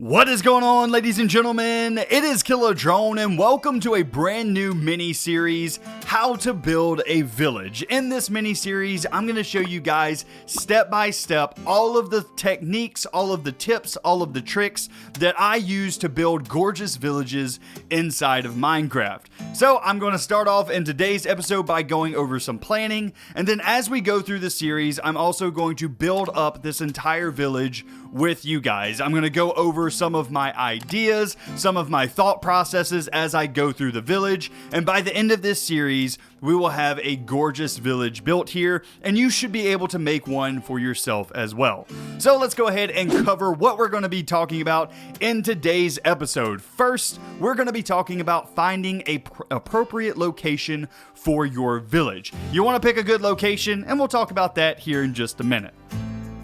What is going on, ladies and gentlemen? It is Killa and welcome to a brand new mini-series, How to Build a Village. In this mini-series, I'm going to show you guys step by step all of the techniques, all of the tips, all of the tricks that I use to build gorgeous villages inside of Minecraft. So I'm going to start off in today's episode by going over some planning, and then as we go through the series, I'm also going to build up this entire village with you guys. I'm going to go over some of my ideas, some of my thought processes as I go through the village, and by the end of this series, we will have a gorgeous village built here, and you should be able to make one for yourself as well. So let's go ahead and cover what we're going to be talking about in today's episode. First, we're going to be talking about finding a appropriate location for your village. You want to pick a good location, and we'll talk about that here in just a minute.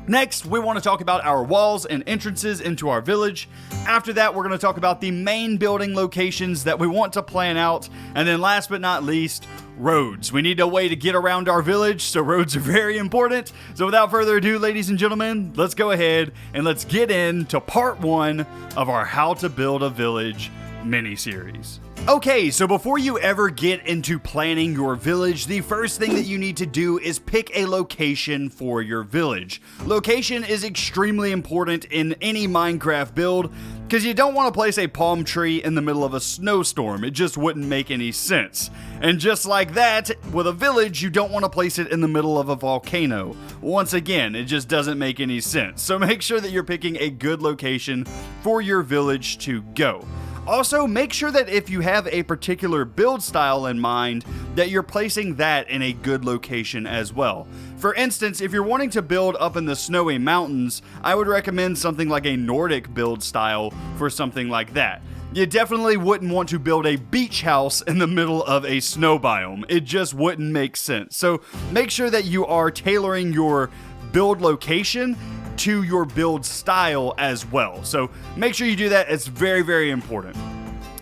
Next, we want to talk about our walls and entrances into our village. After that, we're going to talk about the main building locations that we want to plan out. And then last but not least, roads. We need a way to get around our village, so roads are very important. So without further ado, ladies and gentlemen, let's go ahead and let's get into part one of our How to Build a Village mini-series. Okay, so before you ever get into planning your village, the first thing that you need to do is pick a location for your village. Location is extremely important in any Minecraft build because you don't want to place a palm tree in the middle of a snowstorm. It just wouldn't make any sense. And just like that, with a village, you don't want to place it in the middle of a volcano. Once again, it just doesn't make any sense. So make sure that you're picking a good location for your village to go. Also, make sure that if you have a particular build style in mind, that you're placing that in a good location as well. For instance, if you're wanting to build up in the snowy mountains, I would recommend something like a Nordic build style for something like that. You definitely wouldn't want to build a beach house in the middle of a snow biome. It just wouldn't make sense. So make sure that you are tailoring your build location to your build style as well. So make sure you do that. It's very, very important.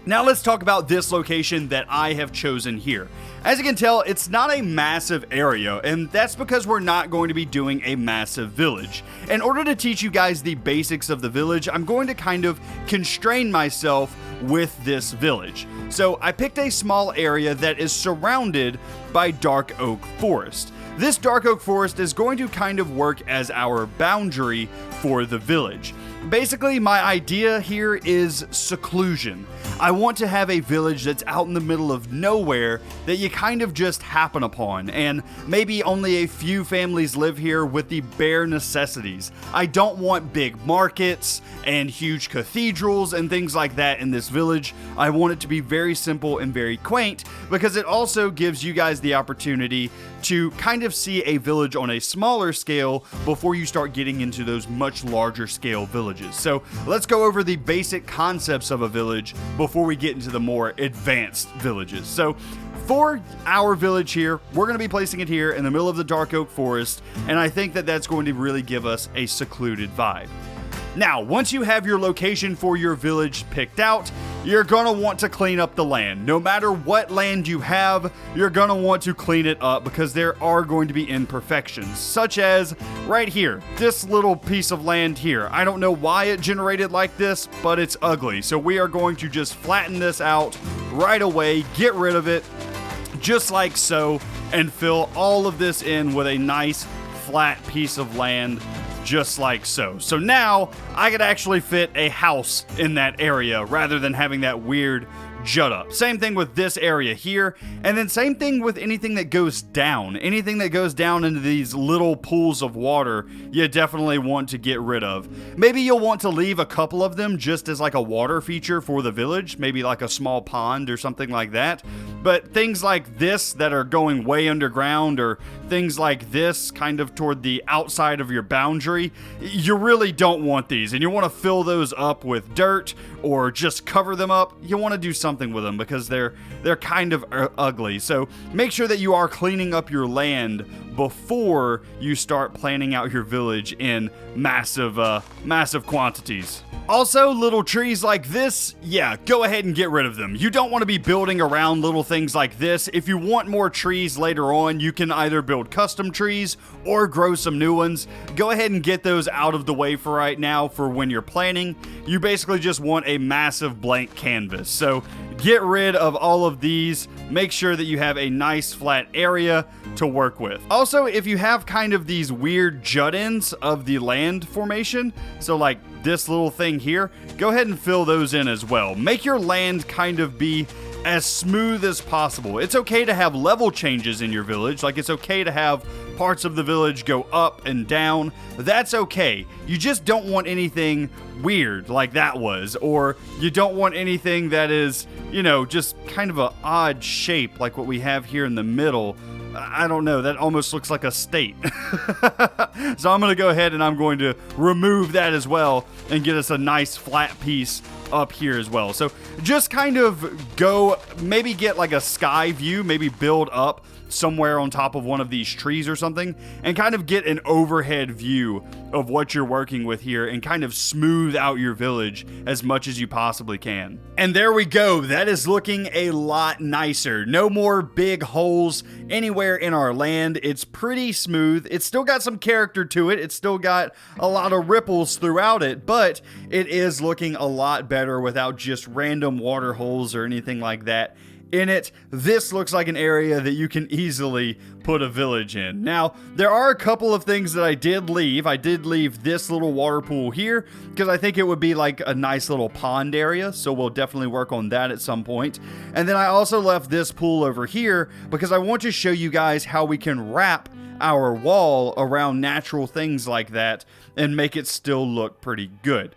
Now let's talk about this location that I have chosen here. As you can tell, it's not a massive area, and that's because we're not going to be doing a massive village. In order to teach you guys the basics of the village, I'm going to kind of constrain myself with this village. So I picked a small area that is surrounded by dark oak forest. This dark oak forest is going to kind of work as our boundary for the village. Basically, my idea here is seclusion. I want to have a village that's out in the middle of nowhere that you kind of just happen upon, and maybe only a few families live here with the bare necessities. I don't want big markets and huge cathedrals and things like that in this village. I want it to be very simple and very quaint because it also gives you guys the opportunity to kind of see a village on a smaller scale before you start getting into those much larger scale villages. So let's go over the basic concepts of a village before we get into the more advanced villages. So for our village here, we're going to be placing it here in the middle of the dark oak forest, and I think that that's going to really give us a secluded vibe. Now, once you have your location for your village picked out, you're going to want to clean up the land. No matter what land you have, you're going to want to clean it up because there are going to be imperfections, such as right here, this little piece of land here. I don't know why it generated like this, but it's ugly. So we are going to just flatten this out right away, get rid of it, just like so, and fill all of this in with a nice flat piece of land just like so. So now I could actually fit a house in that area rather than having that weird jut up. Same thing with this area here, and then same thing with anything that goes down. Anything that goes down into these little pools of water, you definitely want to get rid of. Maybe you'll want to leave a couple of them just as like a water feature for the village, maybe like a small pond or something like that. But things like this that are going way underground, or things like this kind of toward the outside of your boundary, you really don't want these, and you want to fill those up with dirt or just cover them up. You want to do something something with them because they're kind of ugly. So make sure that you are cleaning up your land before you start planning out your village in massive quantities. Also, little trees like this, yeah, go ahead and get rid of them. You don't want to be building around little things like this. If you want more trees later on, you can either build custom trees or grow some new ones. Go ahead and get those out of the way for right now for when you're planning. You basically just want a massive blank canvas. So get rid of all of these. Make sure that you have a nice flat area to work with. Also, if you have kind of these weird jut-ins of the land formation, so like this little thing here, go ahead and fill those in as well. Make your land kind of be as smooth as possible. It's okay to have level changes in your village, like it's okay to have parts of the village go up and down. That's okay. You just don't want anything weird like that was, or you don't want anything that is, you know, just kind of an odd shape like what we have here in the middle. I don't know, that almost looks like a state. So I'm going to go ahead and I'm going to remove that as well and get us a nice flat piece up here as well. So just kind of go, maybe get like a sky view, maybe build up somewhere on top of one of these trees or something, and kind of get an overhead view of what you're working with here and kind of smooth out your village as much as you possibly can. And there we go. That is looking a lot nicer. No more big holes anywhere in our land. It's pretty smooth. It's still got some character to it. It's still got a lot of ripples throughout it, but it is looking a lot better without just random water holes or anything like that in it. This looks like an area that you can easily put a village in. Now, there are a couple of things that I did leave. I did leave this little water pool here because I think it would be like a nice little pond area, so we'll definitely work on that at some point. And then I also left this pool over here because I want to show you guys how we can wrap our wall around natural things like that and make it still look pretty good.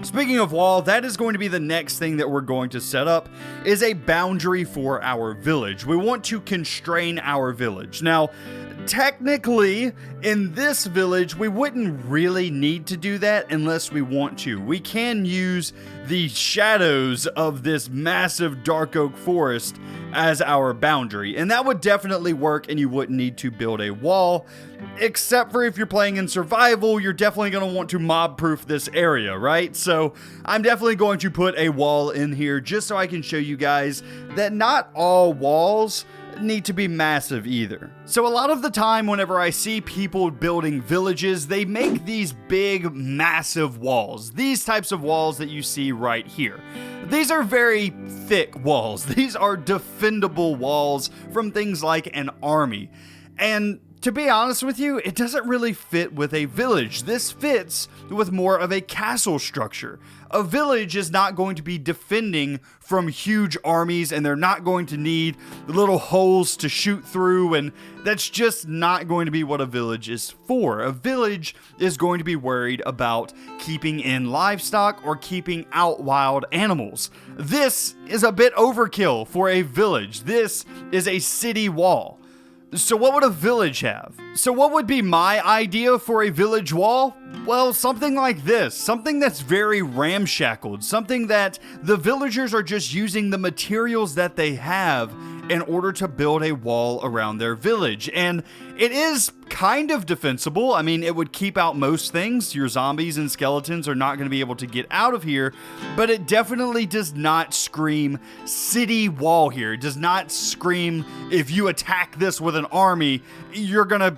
Speaking of wall, that is going to be the next thing that we're going to set up, is a boundary for our village. We want to constrain our village. Now, technically, in this village, we wouldn't really need to do that unless we want to. We can use the shadows of this massive dark oak forest as our boundary, and that would definitely work, and you wouldn't need to build a wall. Except for if you're playing in survival, you're definitely going to want to mob-proof this area, right? So I'm definitely going to put a wall in here just so I can show you guys that not all walls need to be massive either. So a lot of the time whenever I see people building villages, they make these big, massive walls. These types of walls that you see right here. These are very thick walls. These are defendable walls from things like an army. And to be honest with you, it doesn't really fit with a village. This fits with more of a castle structure. A village is not going to be defending from huge armies, and they're not going to need little holes to shoot through, and that's just not going to be what a village is for. A village is going to be worried about keeping in livestock or keeping out wild animals. This is a bit overkill for a village. This is a city wall. So what would a village have? So what would be my idea for a village wall? Well, something like this. Something that's very ramshackled. Something that the villagers are just using the materials that they have in order to build a wall around their village. And it is kind of defensible. I mean, it would keep out most things. Your zombies and skeletons are not going to be able to get out of here, but it definitely does not scream city wall here. It does not scream, if you attack this with an army, you're gonna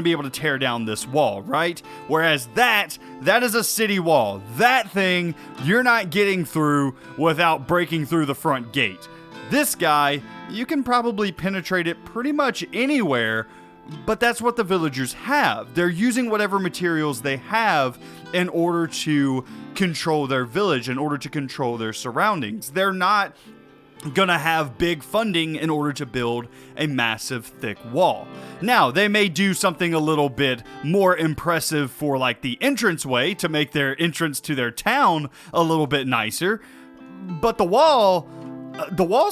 be able to tear down this wall, right? Whereas that is a city wall. That thing, you're not getting through without breaking through the front gate. This guy, you can probably penetrate it pretty much anywhere, but that's what the villagers have. They're using whatever materials they have in order to control their village, in order to control their surroundings. They're not gonna have big funding in order to build a massive thick wall. Now, they may do something a little bit more impressive for like the entranceway to make their entrance to their town a little bit nicer, but the wall's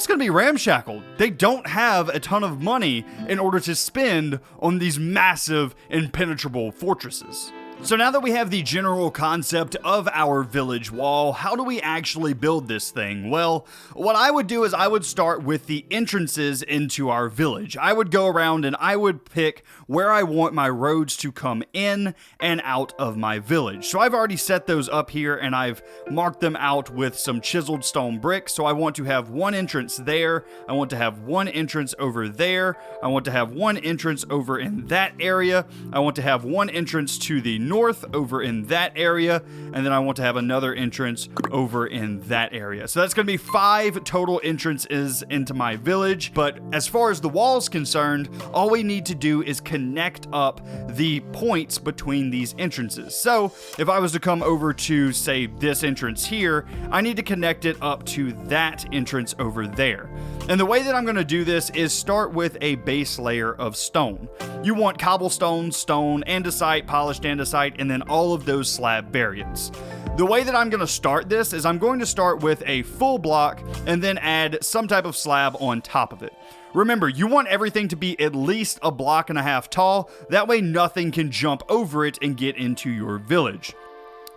going to be ramshackled. They don't have a ton of money in order to spend on these massive, impenetrable fortresses. So now that we have the general concept of our village wall, how do we actually build this thing? Well, what I would do is I would start with the entrances into our village. I would go around and I would pick where I want my roads to come in and out of my village. So I've already set those up here and I've marked them out with some chiseled stone bricks. So I want to have one entrance there. I want to have one entrance over there. I want to have one entrance over in that area. I want to have one entrance to the north over in that area, and then I want to have another entrance over in that area. So that's going to be 5 total entrances into my village. But as far as the wall's concerned, all we need to do is connect up the points between these entrances. So if I was to come over to, say, this entrance here, I need to connect it up to that entrance over there. And the way that I'm going to do this is start with a base layer of stone. You want cobblestone, stone, andesite, polished andesite, and then all of those slab variants. The way that I'm going to start this is I'm going to start with a full block and then add some type of slab on top of it. Remember, you want everything to be at least 1.5 blocks tall. That way nothing can jump over it and get into your village.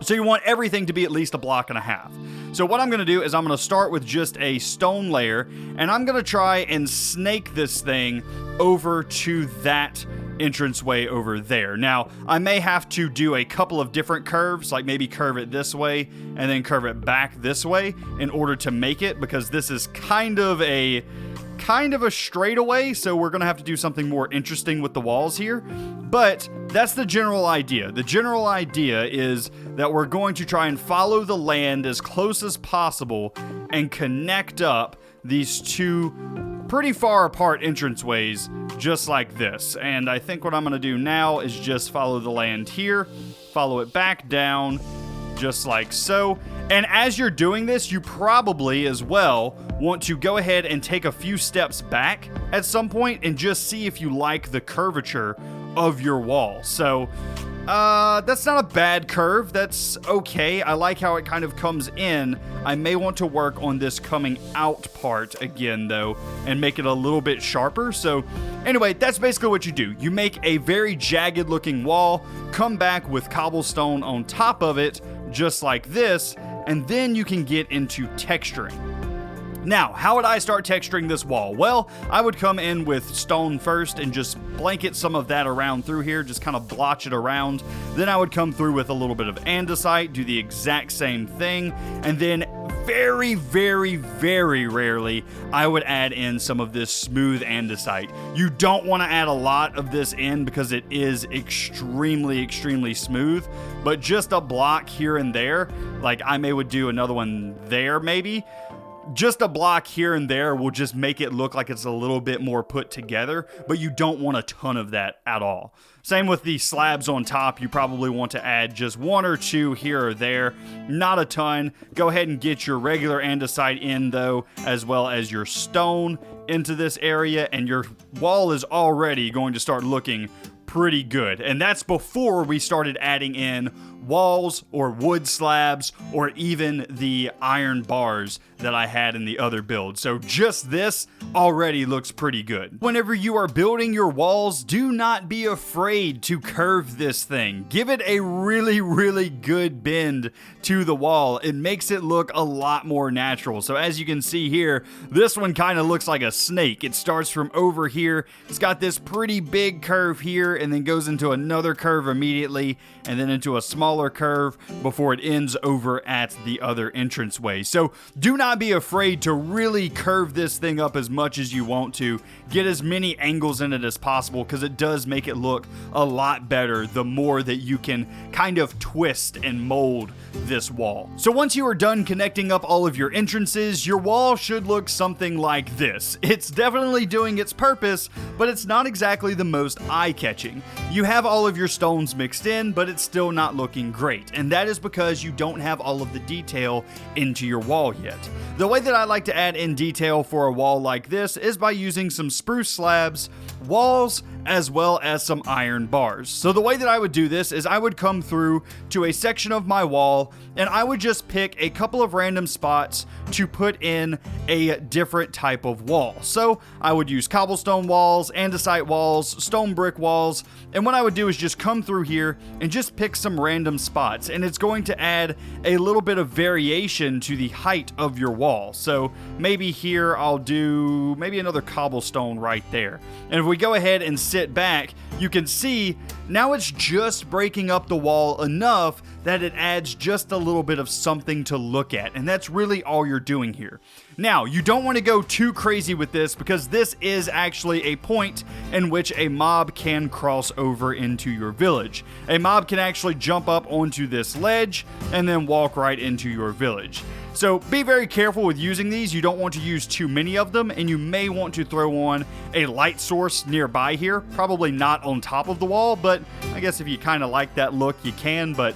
So you want everything to be at least 1.5 blocks. So what I'm going to do is I'm going to start with just a stone layer, and I'm going to try and snake this thing over to that entranceway over there. Now, I may have to do a couple of different curves, like maybe curve it this way and then curve it back this way in order to make it, because this is kind of a straightaway, so we're gonna have to do something more interesting with the walls here. But that's the general idea. The general idea is that we're going to try and follow the land as close as possible and connect up these 2 pretty far apart entranceways just like this. And I think what I'm gonna do now is just follow the land here, follow it back down, just like so. And as you're doing this, you probably as well want to go ahead and take a few steps back at some point and just see if you like the curvature of your wall. So that's not a bad curve. That's okay. I like how it kind of comes in. I may want to work on this coming out part again though and make it a little bit sharper. So anyway, that's basically what you do. You make a very jagged looking wall, come back with cobblestone on top of it just like this, and then you can get into texturing. Now, how would I start texturing this wall? Well, I would come in with stone first and just blanket some of that around through here, just kind of blotch it around. Then I would come through with a little bit of andesite, do the exact same thing, and then very, very, very rarely, I would add in some of this smooth andesite. You don't want to add a lot of this in because it is extremely, extremely smooth, but just a block here and there, like I would do another one there maybe. Just a block here and there will just make it look like it's a little bit more put together, but you don't want a ton of that at all. Same with the slabs on top. You probably want to add just 1 or 2 here or there, not a ton. Go ahead and get your regular andesite in though, as well as your stone into this area, and your wall is already going to start looking pretty good. And that's before we started adding in walls or wood slabs or even the iron bars that I had in the other build. So just this already looks pretty good. Whenever you are building your walls, do not be afraid to curve this thing. Give it a really, really good bend to the wall. It makes it look a lot more natural. So as you can see here, this one kind of looks like a snake. It starts from over here. It's got this pretty big curve here and then goes into another curve immediately and then into a smaller curve before it ends over at the other entranceway. So do not be afraid to really curve this thing up as much as you want to. Get as many angles in it as possible because it does make it look a lot better the more that you can kind of twist and mold this wall. So once you are done connecting up all of your entrances, your wall should look something like this. It's definitely doing its purpose, but it's not exactly the most eye-catching. You have all of your stones mixed in, but it's still not looking great, and that is because you don't have all of the detail into your wall yet. The way that I like to add in detail for a wall like this is by using some spruce slabs, walls, as well as some iron bars. So the way that I would do this is I would come through to a section of my wall and I would just pick a couple of random spots to put in a different type of wall. So I would use cobblestone walls, andesite walls, stone brick walls, and what I would do is just come through here and just pick some random spots, and it's going to add a little bit of variation to the height of your wall. So maybe here I'll do maybe another cobblestone right there. And if we go ahead and sit back, you can see now it's just breaking up the wall enough that it adds just a little bit of something to look at, and that's really all you're doing here. Now, you don't want to go too crazy with this because this is actually a point in which a mob can cross over into your village. A mob can actually jump up onto this ledge and then walk right into your village. So be very careful with using these. You don't want to use too many of them, and you may want to throw on a light source nearby here. Probably not on top of the wall, but I guess if you kind of like that look, you can. But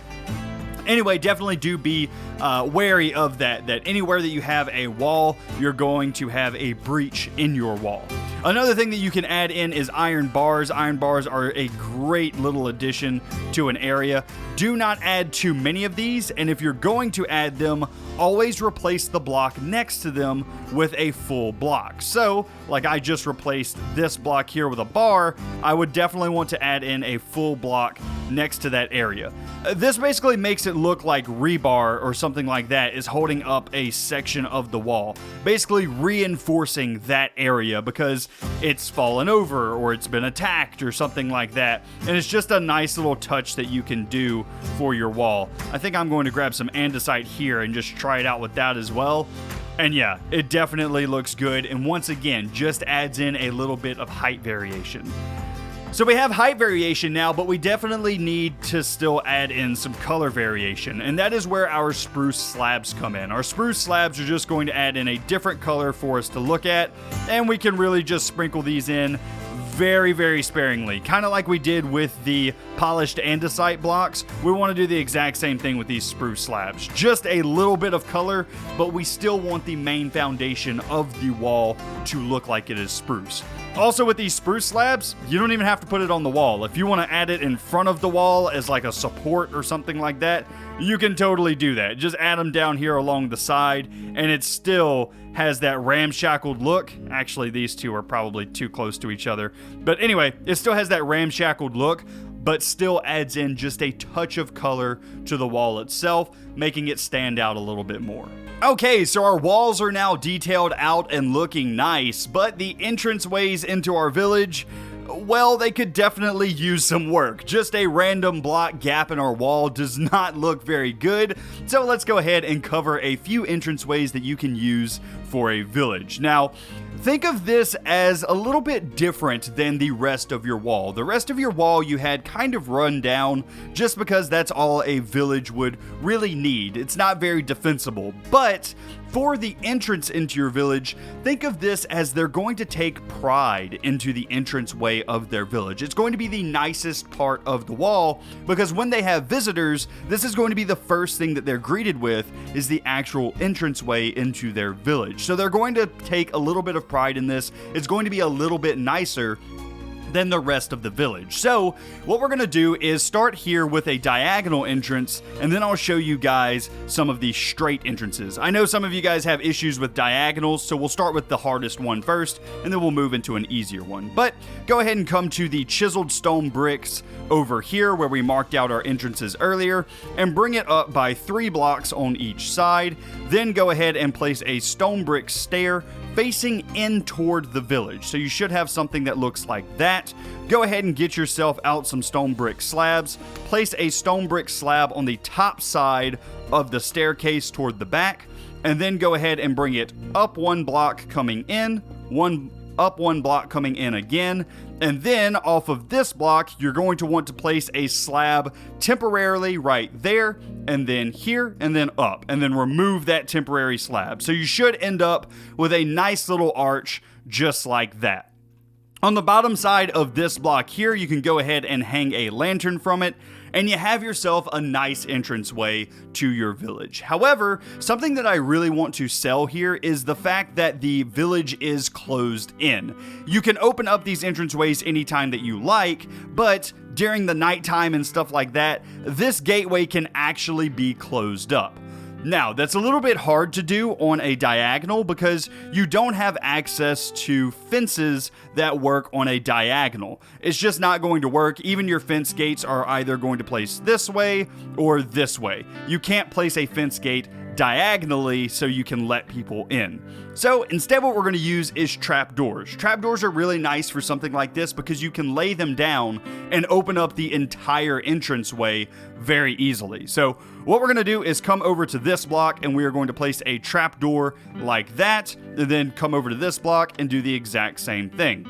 anyway, definitely do be wary of that anywhere that you have a wall, you're going to have a breach in your wall. Another thing that you can add in is iron bars. Iron bars are a great little addition to an area. Do not add too many of these, and if you're going to add them, always replace the block next to them with a full block. So, like I just replaced this block here with a bar, I would definitely want to add in a full block next to that area. This basically makes it look like rebar or something like that is holding up a section of the wall, basically reinforcing that area because it's fallen over or it's been attacked or something like that, and it's just a nice little touch that you can do for your wall. I think I'm going to grab some andesite here and just try it out with that as well. And yeah, it definitely looks good, and once again, just adds in a little bit of height variation. So we have height variation now, but we definitely need to still add in some color variation, and that is where our spruce slabs come in. Our spruce slabs are just going to add in a different color for us to look at, and we can really just sprinkle these in very, very sparingly. Kind of like we did with the polished andesite blocks, we want to do the exact same thing with these spruce slabs. Just a little bit of color, but we still want the main foundation of the wall to look like it is spruce. Also, with these spruce slabs, you don't even have to put it on the wall. If you want to add it in front of the wall as like a support or something like that, you can totally do that. Just add them down here along the side, and it still has that ramshackled look. Actually, these two are probably too close to each other. But anyway, it still has that ramshackled look, but still adds in just a touch of color to the wall itself, making it stand out a little bit more. Okay, so our walls are now detailed out and looking nice, but the entranceways into our village, well, they could definitely use some work. Just a random block gap in our wall does not look very good, so let's go ahead and cover a few entranceways that you can use for a village. Now, think of this as a little bit different than the rest of your wall. The rest of your wall you had kind of run down just because that's all a village would really need. It's not very defensible, but for the entrance into your village, think of this as they're going to take pride into the entranceway of their village. It's going to be the nicest part of the wall because when they have visitors, this is going to be the first thing that they're greeted with is the actual entranceway into their village. So they're going to take a little bit of pride in this. It's going to be a little bit nicer than the rest of the village. So what we're going to do is start here with a diagonal entrance, and then I'll show you guys some of these straight entrances. I know some of you guys have issues with diagonals, so we'll start with the hardest one first, and then we'll move into an easier one. But go ahead and come to the chiseled stone bricks over here where we marked out our entrances earlier, and bring it up by 3 blocks on each side. Then go ahead and place a stone brick stair facing in toward the village. So you should have something that looks like that. Go ahead and get yourself out some stone brick slabs. Place a stone brick slab on the top side of the staircase toward the back, and then go ahead and bring it up 1 block coming in, up 1 block coming in again, and then off of this block, you're going to want to place a slab temporarily right there, and then here, and then up, and then remove that temporary slab. So you should end up with a nice little arch just like that. On the bottom side of this block here, you can go ahead and hang a lantern from it. and you have yourself a nice entranceway to your village. However, something that I really want to sell here is the fact that the village is closed in. You can open up these entranceways anytime that you like, but during the nighttime and stuff like that, this gateway can actually be closed up. Now, that's a little bit hard to do on a diagonal because you don't have access to fences that work on a diagonal. It's just not going to work. Even your fence gates are either going to place this way or this way. You can't place a fence gate diagonally so you can let people in. So instead what we're going to use is trapdoors. Trapdoors are really nice for something like this because you can lay them down and open up the entire entranceway very easily. So what we're going to do is come over to this block and we are going to place a trapdoor like that, and then come over to this block and do the exact same thing.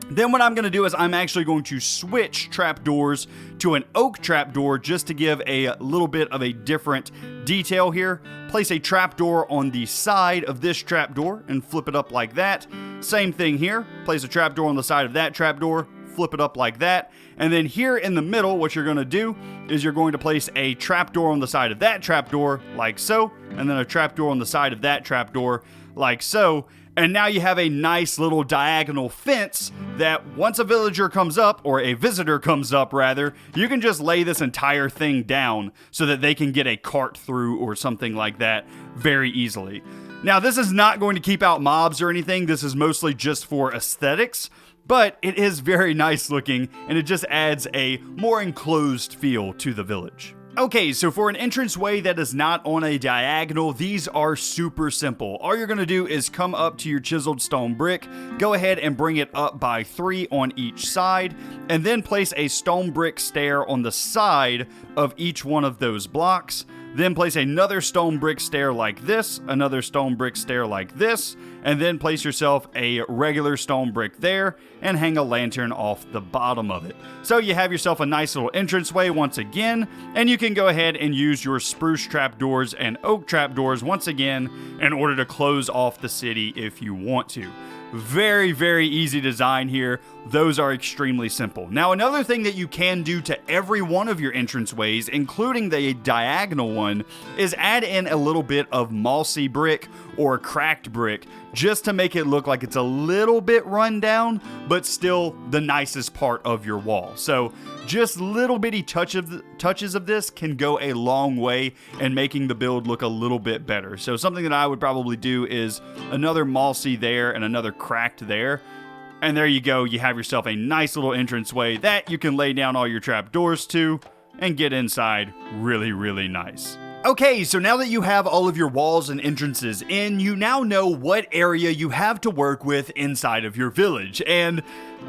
Then what I'm going to do is I'm actually going to switch trapdoors to an oak trapdoor just to give a little bit of a different detail here. Place a trapdoor on the side of this trapdoor and flip it up like that. Same thing here. Place a trapdoor on the side of that trapdoor, flip it up like that. And then here in the middle, what you're going to do is you're going to place a trapdoor on the side of that trapdoor like so, and then a trapdoor on the side of that trapdoor like so. And now you have a nice little diagonal fence that once a villager comes up, or a visitor comes up rather, you can just lay this entire thing down so that they can get a cart through or something like that very easily. Now, this is not going to keep out mobs or anything. This is mostly just for aesthetics, but it is very nice looking and it just adds a more enclosed feel to the village. Okay, so for an entranceway that is not on a diagonal, these are super simple. All you're going to do is come up to your chiseled stone brick, go ahead and bring it up by 3 on each side, and then place a stone brick stair on the side of each one of those blocks. Then place another stone brick stair like this, another stone brick stair like this, and then place yourself a regular stone brick there and hang a lantern off the bottom of it. So you have yourself a nice little entranceway once again, and you can go ahead and use your spruce trapdoors and oak trapdoors once again in order to close off the city if you want to. Very, very easy design here. Those are extremely simple. Now, another thing that you can do to every one of your entranceways, including the diagonal one, is add in a little bit of mossy brick or cracked brick just to make it look like it's a little bit run down, but still the nicest part of your wall. So just little bitty touches of this can go a long way in making the build look a little bit better. So something that I would probably do is another mossy there and another cracked there. And there you go, you have yourself a nice little entranceway that you can lay down all your trapdoors to and get inside really, really nice. Okay, so now that you have all of your walls and entrances in, you now know what area you have to work with inside of your village. And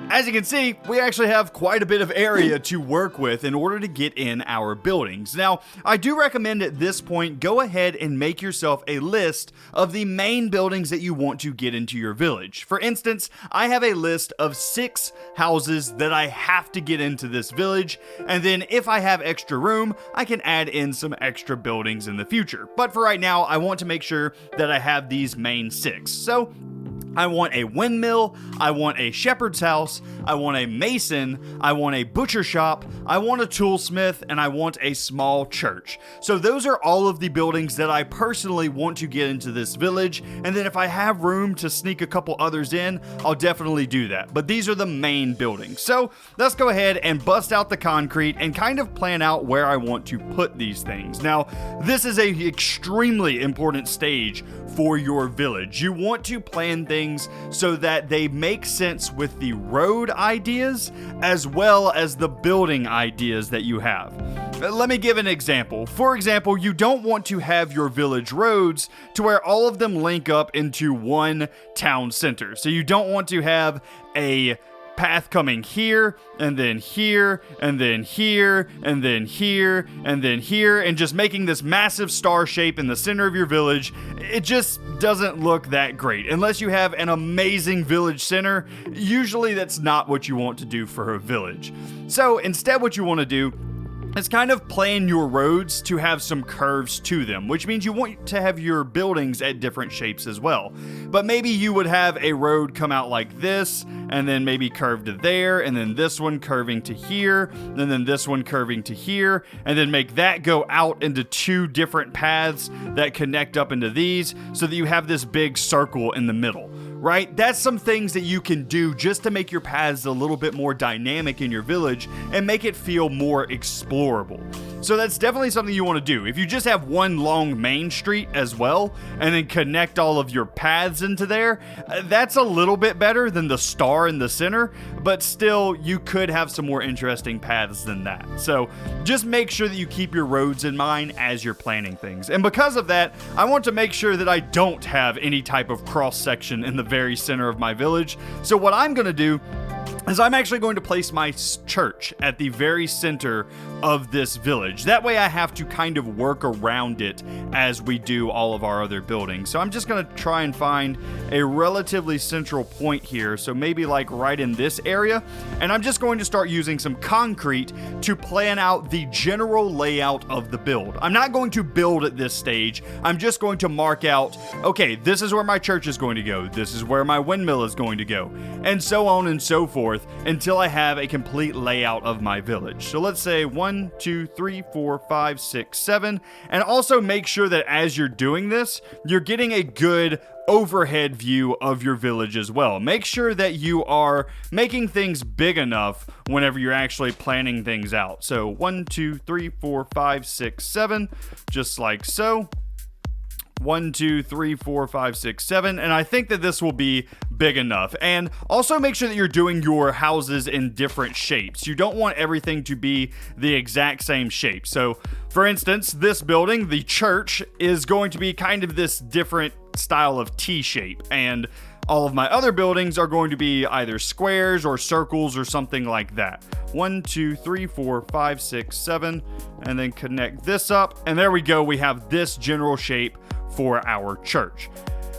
as you can see, we actually have quite a bit of area to work with in order to get in our buildings. Now, I do recommend at this point, go ahead and make yourself a list of the main buildings that you want to get into your village. For instance, I have a list of 6 houses that I have to get into this village, and then if I have extra room, I can add in some extra buildings in the future. But for right now, I want to make sure that I have these main 6. So I want a windmill, I want a shepherd's house, I want a mason, I want a butcher shop, I want a toolsmith, and I want a small church. So those are all of the buildings that I personally want to get into this village, and then if I have room to sneak a couple others in, I'll definitely do that. But these are the main buildings. So let's go ahead and bust out the concrete and kind of plan out where I want to put these things. Now, this is an extremely important stage for your village. You want to plan things so that they make sense with the road ideas as well as the building ideas that you have. Let me give an example. For example, you don't want to have your village roads to where all of them link up into one town center. So you don't want to have a path coming here, and then here, and then here, and then here, and then here, and just making this massive star shape in the center of your village. It just doesn't look that great. Unless you have an amazing village center, usually that's not what you want to do for a village. So instead what you want to do is kind of plan your roads to have some curves to them, which means you want to have your buildings at different shapes as well. But maybe you would have a road come out like this, and then maybe curve to there, and then this one curving to here, and then this one curving to here, and then make that go out into two different paths that connect up into these, so that you have this big circle in the middle. Right? That's some things that you can do just to make your paths a little bit more dynamic in your village and make it feel more explorable. So that's definitely something you want to do. If you just have one long main street as well, and then connect all of your paths into there, that's a little bit better than the star in the center, but still you could have some more interesting paths than that. So just make sure that you keep your roads in mind as you're planning things. And because of that, I want to make sure that I don't have any type of cross section in the very center of my village. So what I'm going to do is I'm actually going to place my church at the very center of this village. That way I have to kind of work around it as we do all of our other buildings. So I'm just going to try and find a relatively central point here. So maybe like right in this area. And I'm just going to start using some concrete to plan out the general layout of the build. I'm not going to build at this stage. I'm just going to mark out, okay, this is where my church is going to go. This is where my windmill is going to go. And so on and so forth until I have a complete layout of my village. So let's say 1, 2, 3, 4, 5, 6, 7. And also make sure that as you're doing this, you're getting a good overhead view of your village as well. Make sure that you are making things big enough whenever you're actually planning things out. So 1, 2, 3, 4, 5, 6, 7, just like so. 1, 2, 3, 4, 5, 6, 7, and I think that this will be big enough. And also make sure that you're doing your houses in different shapes. You don't want everything to be the exact same shape. So, for instance, this building, the church, is going to be kind of this different style of T shape, and all of my other buildings are going to be either squares or circles or something like that. 1, 2, 3, 4, 5, 6, 7, and then connect this up, and there we go. We have this general shape for our church.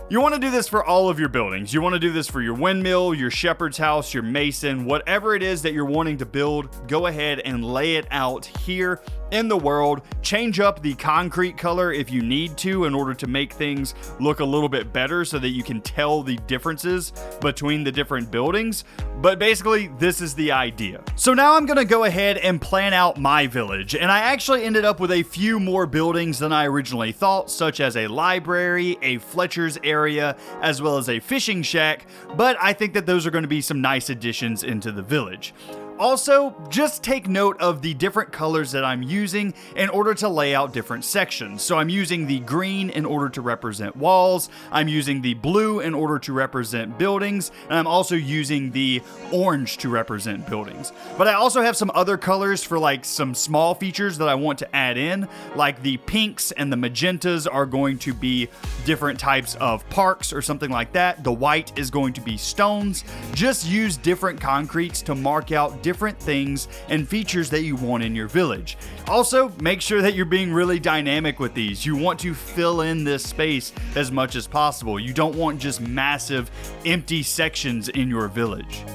You want to do this for all of your buildings. You want to do this for your windmill, your shepherd's house, your mason, whatever it is that you're wanting to build. Go ahead and lay it out here in the world. Change up the concrete color if you need to in order to make things look a little bit better so that you can tell the differences between the different buildings. But basically, this is the idea. So now I'm going to go ahead and plan out my village. And I actually ended up with a few more buildings than I originally thought, such as a library, a Fletcher's area, as well as a fishing shack. But I think that those are going to be some nice additions into the village. Also, just take note of the different colors that I'm using in order to lay out different sections. So I'm using the green in order to represent walls, I'm using the blue in order to represent buildings, and I'm also using the orange to represent buildings. But I also have some other colors for like some small features that I want to add in, like the pinks and the magentas are going to be different types of parks or something like that. The white is going to be stones. Just use different concretes to mark out different things and features that you want in your village. Also, make sure that you're being really dynamic with these. You want to fill in this space as much as possible. You don't want just massive empty sections in your village.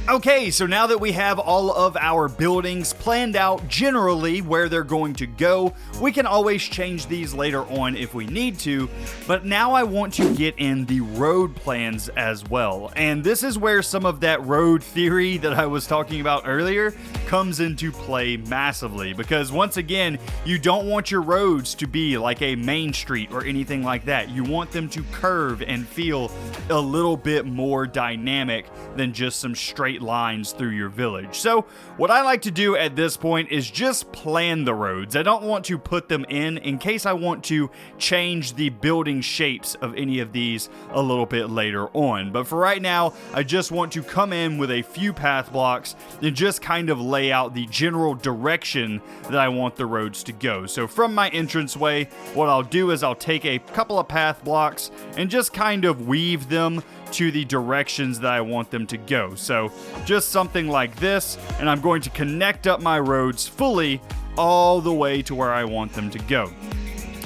Okay, so now that we have all of our buildings planned out generally where they're going to go, we can always change these later on if we need to, but now I want to get in the road plans as well. And this is where some of that road theory that I was talking about earlier comes into play massively, because once again, you don't want your roads to be like a main street or anything like that. You want them to curve and feel a little bit more dynamic than just some straight lines through your village. So what I like to do at this point is just plan the roads. I don't want to put them in case I want to change the building shapes of any of these a little bit later on. But for right now, I just want to come in with a few path blocks and just kind of lay out the general direction that I want the roads to go. So from my entranceway, what I'll do is I'll take a couple of path blocks and just kind of weave them to the directions that I want them to go. So just something like this, and I'm going to connect up my roads fully all the way to where I want them to go.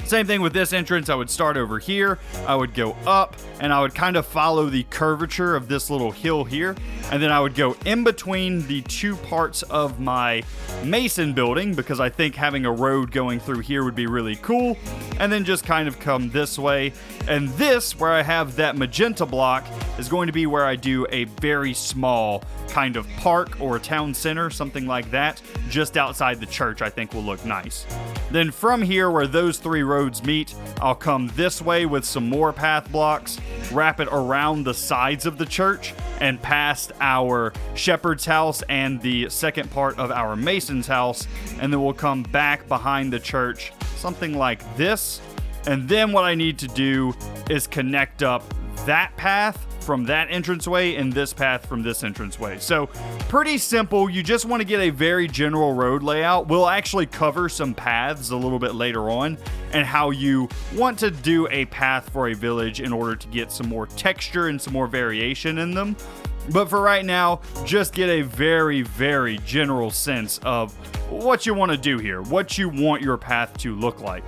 Same thing with this entrance. I would start over here, I would go up, and I would kind of follow the curvature of this little hill here, and then I would go in between the two parts of my mason building, because I think having a road going through here would be really cool, and then just kind of come this way. And this, where I have that magenta block, is going to be where I do a very small kind of park or a town center, something like that, just outside the church. I think will look nice. Then from here, where those three roads meet, I'll come this way with some more path blocks, wrap it around the sides of the church, and past our shepherd's house and the second part of our mason's house, and then we'll come back behind the church, something like this. And then what I need to do is connect up that path from that entranceway and this path from this entranceway. So pretty simple. You just want to get a very general road layout. We'll actually cover some paths a little bit later on and how you want to do a path for a village in order to get some more texture and some more variation in them. But for right now, just get a very, very general sense of what you want to do here, what you want your path to look like.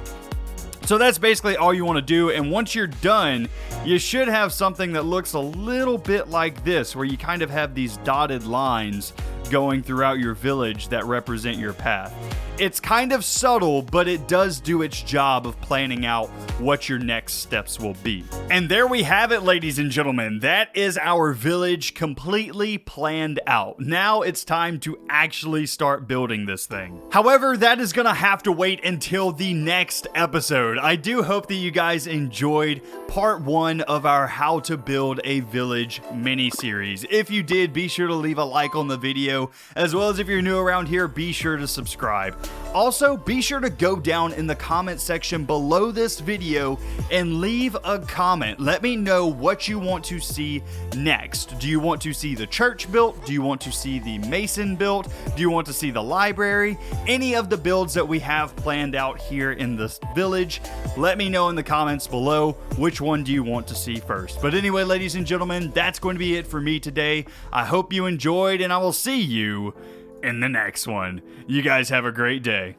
So that's basically all you want to do, and once you're done, you should have something that looks a little bit like this, where you kind of have these dotted lines going throughout your village that represent your path. It's kind of subtle, but it does do its job of planning out what your next steps will be. And there we have it, ladies and gentlemen. That is our village completely planned out. Now it's time to actually start building this thing. However, that is gonna have to wait until the next episode. I do hope that you guys enjoyed part 1 of our How to Build a Village mini-series. If you did, be sure to leave a like on the video, as well as if you're new around here, be sure to subscribe. Also, be sure to go down in the comment section below this video and leave a comment. Let me know what you want to see next. Do you want to see the church built? Do you want to see the mason built? Do you want to see the library? Any of the builds that we have planned out here in this village? Let me know in the comments below which one do you want to see first. But anyway, ladies and gentlemen, that's going to be it for me today. I hope you enjoyed, and I will see you in the next one. You guys have a great day.